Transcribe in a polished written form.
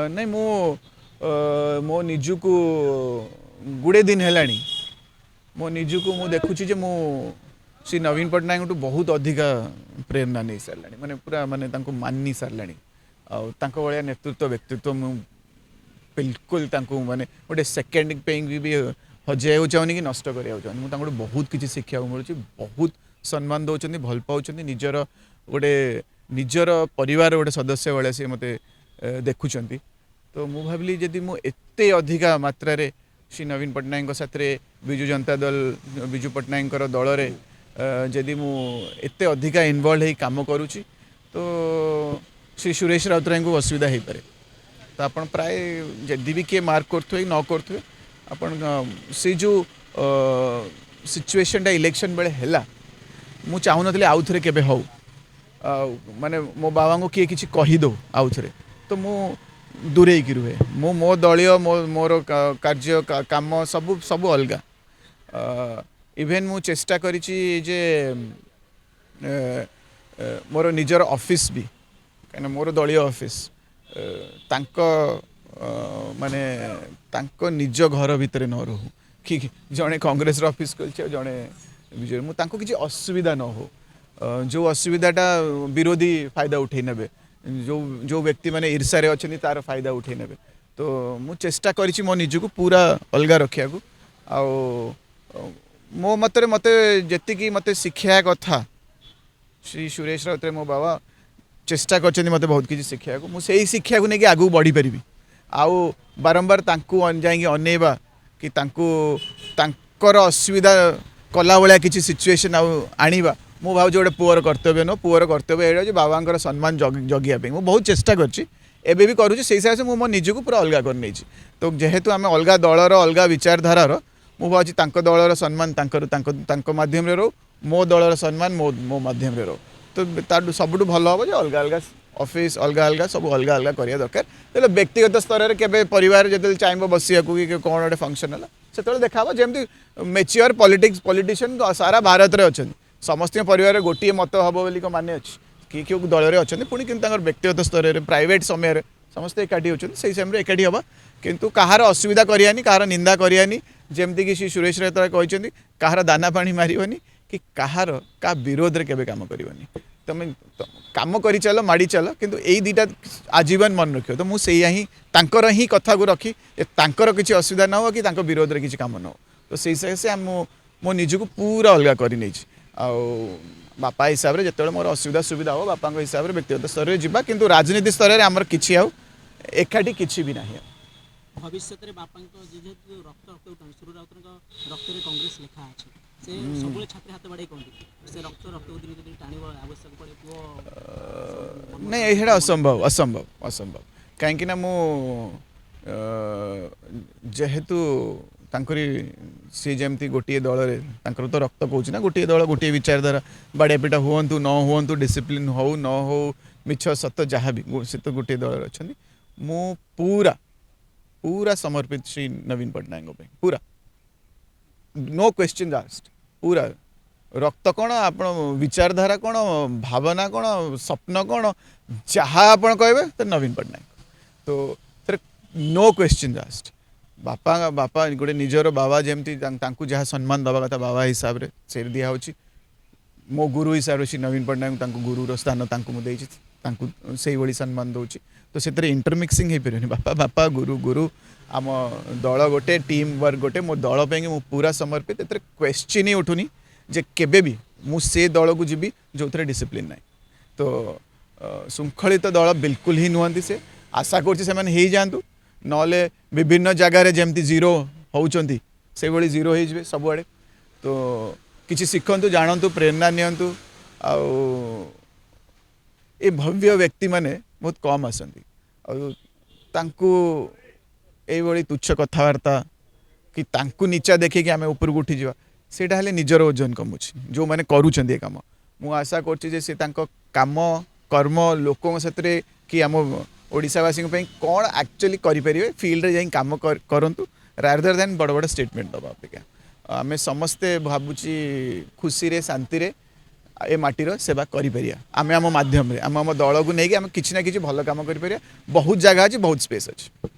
नहीं मो निजुक गुड़े दिन है मो निजुक मु देखुची जे मु श्री नवीन पट्टनायक बहुत अधिका प्रेरणा नहीं सारा माने पूरा माने मानी सारा भाया नेतृत्व व्यक्तित्व मु बिल्कुल माने गोटे सेकेंड भी हजाइक चाहूनी कि नष्ट कराया चाहूनी मुझे बहुत किसी शिक्षा मिलूँ बहुत सम्मान दौरान भल पाँच निजर गोटे निजर परिवार गोटे सदस्य भाया सी मत देखुं तो मु भाविली जदि मुझे अधिका मात्रा श्री नवीन पट्टनायक साथ विजु जनता दल विजु पट्टनायक दल में जदि मुझे अधिका इनवल्व हो कम करुँची तो श्री सुरेश राउतराय को असुविधा हो पाए तो आप प्राय जदि भी किए मार्क करें न करें आपण से जो सिचुएशनटा इलेक्शन बेले है मु चाहून आउ थे के हो माने मो बाबा को किए किसी कहीदो आउ थे तो मु दूरे की रुहे मो दलीय मोर कार्य काम सब सब अलग इवेन मु चेष्टा करिछि जे मोर निजर ऑफिस भी कहीं मोर दलीय ऑफिस तांको माने तांको निज घर भितर न रहू कि जड़े कांग्रेस ऑफिस कर जड़े विजय मुझे किसी असुविधा न हो जो असुविधाटा विरोधी फायदा उठे ने जो जो व्यक्ति माने ईर्षा रे अच्छे तार फायदा उठे ने तो मु चेष्टा करिछि मो निजको पूरा अलग रखिया को मो मतरे मते जेतिकी मते शिक्षा कथा श्री सुरेश राउतराय मो बाबा चेष्टा करछन्ती मते बहुत किसी शिक्षा को मुझे शिक्षा को लेकिन आगू बढ़ी पारि आउ बारंबार तांकू जाइए अनेवा कि तांकर असुविधा कला भाया किसी सिचुएशन आनिबा मु भाव गोटे पुअर कर्तव्य न पुअर कर्तव्य ये बाबा सम्मान जगिया मुझे बहुत चेष्टा करछि एबे भी करूँ से हिसाब से मुझे मो निजको पूरा अलग कर नहीं तो जेहेतु आम अलग दलर अलग विचारधारार मु भावी दलर सम्मान मध्यम रो मो दलर सम्मान मो मध्यम रो तो सबुठ भल हम अलग अलग ऑफिस अलग अलग सब अलग अलग करिया दरकार तो व्यक्तिगत स्तर में परिवार जो चाहिए बसिया कि कौन गोटे फंक्शन है से देखा जमी मेच्योर पॉलिटिशियन सारा भारत में अच्छा समस्त परिवार गोटे मत हम बोली माने अच्छी कि क्यों दल में अच्छा पुणी कि व्यक्तिगत स्तर में प्राइवेट समय समस्त एकाठी होती से समय एकाठी हाँ किंतु कहार असुविधा करियानी कहार निंदा करियानी जमती कि श्री सुरेश राउतराय कहते कहार दाना पानी मारिबनी कि कहार का विरोध में केबे काम करिवनी तुम काम करी चल माड़ी चल किंतु यही दीटा आजीवन मन रखियो तो मुझे ही तांकर ही कथा को रखी तांकर किसी असुविधा न हो कि तांकर विरोध में किसी काम न हो तो से हिसाब से मो निजको पूरा अलग कर बापा हिसाब से जो मोर असुविधा सुविधा हो बापा हिसाब से व्यक्तिगत स्तर में जावा किंतु राजनीति स्तर में आमर किसी एकाठी किसी भी ना भविष्य में बापा जेहेतु रक्त रक्त कांग्रेस लिखा अच्छे से सब छात्र हाथ बढ़ाई कहते से रक्त रक्त दिन टाणी आवश्यक पड़े नहीं ये असंभव असंभव असंभव कहीं मु जेहेतु सी जमती गोटे दल तो रक्त कौच ना गोटे दल गोटे विचारधारा बाड़ियापिटा हूँ न हूँ डिसिप्लिन हो न हो मिछ सत जहाँ भी से तो गोटे दल अच्छा मु पूरा पूरा समर्पित श्री नवीन पट्टनायक पूरा नो क्वेश्चन आस्क्ड पूरा रक्त कौन आप विचारधारा कौन भावना कौन स्वप्न कौन जहाँ आप कहे तो नवीन पट्टनायक तो नो क्वेश्चन आस्क्ड बापा बापा गोटे निजर बाबा जमती जहाँ सम्मान दवा कथा बाबा हिसाब से दिया मो गुरु हिसाब से श्री नवीन पट्टनायक गुरुर स्थान से भाई सम्मान दूसरी तो से इंटरमिक्सिंग हो पारे बापा बापा गुरु गुरु आम दल गोटे टीम वर्क गोटे मो दल पे पूरा समर्पित ए क्वेश्चन ही उठुनी जे केबे भी मु से दल को जीवी जो थे डिसिप्लिन ना तो शृंखलित दल बिल्कुल ही नुहति से आशा कर जातु नले विभिन्न जगार जमती जीरो होती से भाई जीरो हो सबुआड़े तो किसी शिखु जानतु प्रेरणा नियंतु ए भव्य व्यक्ति माने बहुत कम आसती ये तुच्छ कथबार्ता कि तांकु नीचा देखे कि आम ऊपर को उठी जावा सेटा हेले निजर ओजन कमुची जो मैंने करूँ ये कम मु आशा कम कर्म लोकों साथ कि आम ओडिशावासी कौन एक्चुअली करें फील्ड रे जाई काम करंतु रादर देन बड़ बड़ स्टेटमेंट दबा अपेक्षा आम समस्ते भावुची खुशी रे शांति रे ए माटीर सेवा करें आम आम माध्यम आम आम दल को लेकिन आम कि ना कि भल कम कर बहुत जगह अच्छी बहुत स्पेस अच्छी